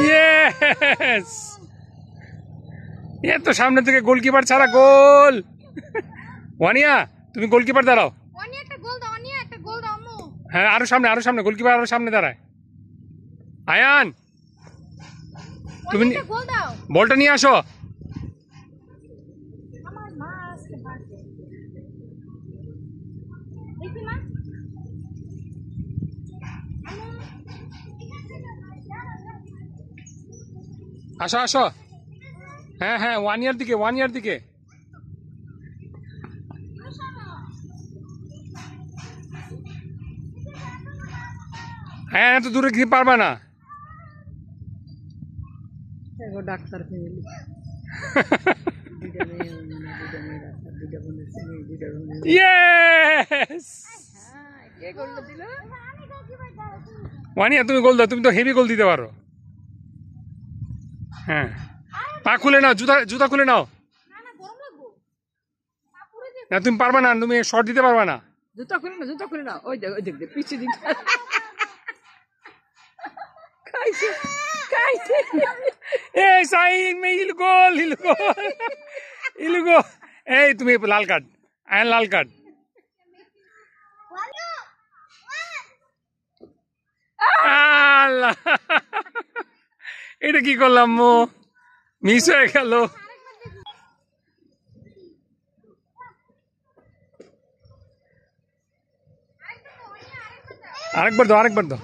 Yes, এ তো সামনে থেকে গোলকিপার ছাড়া গোল। ওয়ানিয়া তুমি গোলকিপার দাঁড়াও। হ্যাঁ আরো সামনে গোলকিপার আরো সামনে দাঁড়ায়। আয়ান তুমি বলটা নিয়ে আসো। আসো আসো, হ্যাঁ হ্যাঁ, 1 ইয়ার দিকে 1 ইয়ার দিকে। হ্যাঁ এত দূরে কি পারবা না। ডাক্তার ফ্যামিলি ইয়েস, ওয়ানিয়া তুমি গোল দাও, তুমি তো হেভি গোল দিতে পারো। হ্যাঁ পা খুলে নাও, জুতা জুতা খুলে নাও। না তুমি পারবা না, তুমি শট দিতে পারবা না। জুতা খুলে না, ওই দেখ পিছিয়ে দিক খাইছে খাইছে। এই সাইন মে ইলগোল ইলগোল ইলগোল। এই তুমি লাল কার্ড, আয়ন লাল কার্ড। আল্লাহ, এটা কি করলাম, মো মিস হয়ে গেল। আরেকবার দাও, আরেকবার দাও।